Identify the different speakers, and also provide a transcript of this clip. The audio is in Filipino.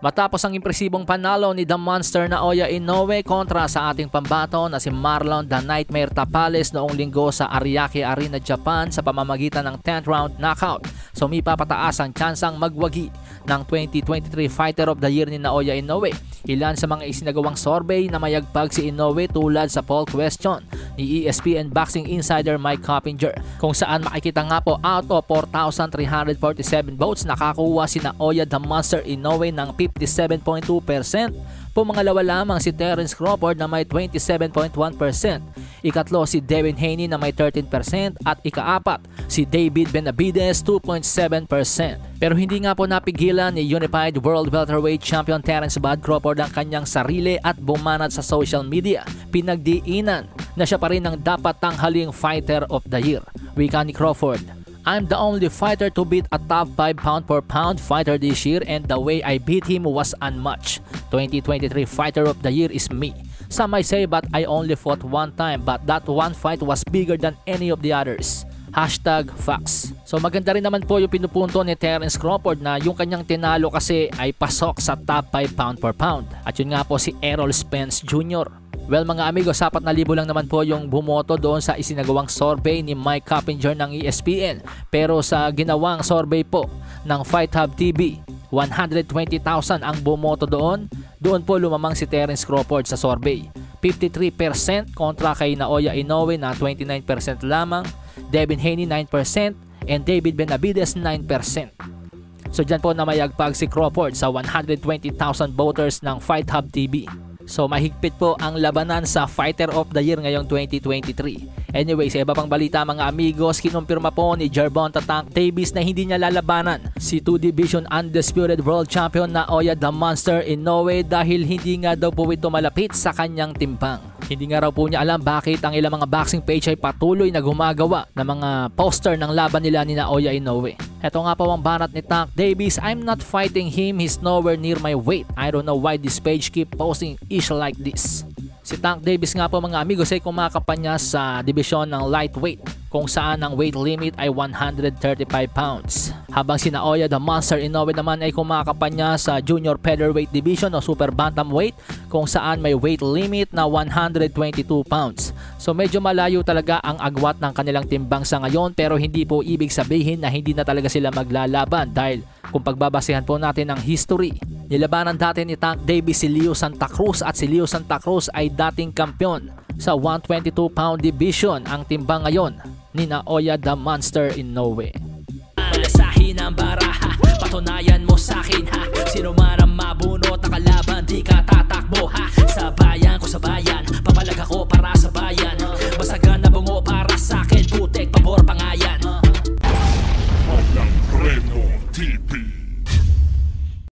Speaker 1: Matapos ang impresibong panalo ni The Monster na Oya Inoue kontra sa ating pambato na si Marlon The Nightmare Tapales noong linggo sa Ariake Arena, Japan sa pamamagitan ng 10th round knockout, sumipapataas ang tsansang magwagi ng 2023 Fighter of the Year ni Naoya Inoue. Ilan sa mga isinagawang survey na mayagpag si Inoue tulad sa poll question ni ESPN Boxing Insider Mike Coppinger, kung saan makikita nga po out of 4,347 votes nakakuha si Naoya The Monster Inoue ng 57.2%. Pumangalawa lamang si Terence Crawford na may 27.1%. Ikatlo si Devin Haney na may 13% at ikaapat si David Benavides 2.7%. Pero hindi nga po napigilan ni Unified World Welterweight Champion Terence Bud Crawford ang kanyang sarili at bumanat sa social media. Pinagdiinan na siya pa rin ang dapat tanghaling Fighter of the Year. Wika ni Crawford, "I'm the only fighter to beat a top 5 pound-for-pound fighter this year and the way I beat him was unmatched. 2023 Fighter of the Year is me. Some might say but I only fought one time but that one fight was bigger than any of the others. #facts." So maganda rin naman po yung pinupunto ni Terence Crawford na yung kanyang tinalo kasi ay pasok sa top 5 pound-for-pound. At yun nga po si Errol Spence Jr. Well mga amigo, 4,000 lang naman po yung bumoto doon sa isinagawang survey ni Mike Coppinger ng ESPN. Pero sa ginawang survey po ng Fight Hub TV, 120,000 ang bumoto doon. Doon po lumamang si Terence Crawford sa survey. 53% kontra kay Naoya Inoue na 29% lamang, Devin Haney 9%, and David Benavides 9%. So dyan po namayagpag si Crawford sa 120,000 voters ng Fight Hub TV. So mahigpit po ang labanan sa Fighter of the Year ngayong 2023. Anyway, sa iba pang balita mga amigos, kinumpirma po ni Gervonta Tank Davis na hindi niya lalabanan si 2-division undisputed world champion na Naoya The Monster Inoue dahil hindi nga daw po ito malapit sa kanyang timbang. Hindi nga raw po niya alam bakit ang ilang mga boxing page ay patuloy na gumagawa ng mga poster ng laban nila ni Naoya Inoue. Ito nga po ang banat ni Tank Davis, "I'm not fighting him, he's nowhere near my weight. I don't know why this page keep posting ish like this." Si Tank Davis nga po mga amigos ay kumakampanya sa dibisyon ng lightweight kung saan ang weight limit ay 135 pounds. Habang si Naoya The Monster Inoue naman ay kumakampanya sa junior featherweight division o super bantamweight kung saan may weight limit na 122 pounds. So medyo malayo talaga ang agwat ng kanilang timbang sa ngayon, pero hindi po ibig sabihin na hindi na talaga sila maglalaban dahil kung pagbabasehan po natin ang history, nilabanan dati ni Tank Davis si Leo Santa Cruz at si Leo Santa Cruz ay dating kampiyon sa 122 pound division. Ang timbang ngayon ni Naoya The Monster Inoue. Malasahin ang baraha, patunayan mo sa akin ha, sino man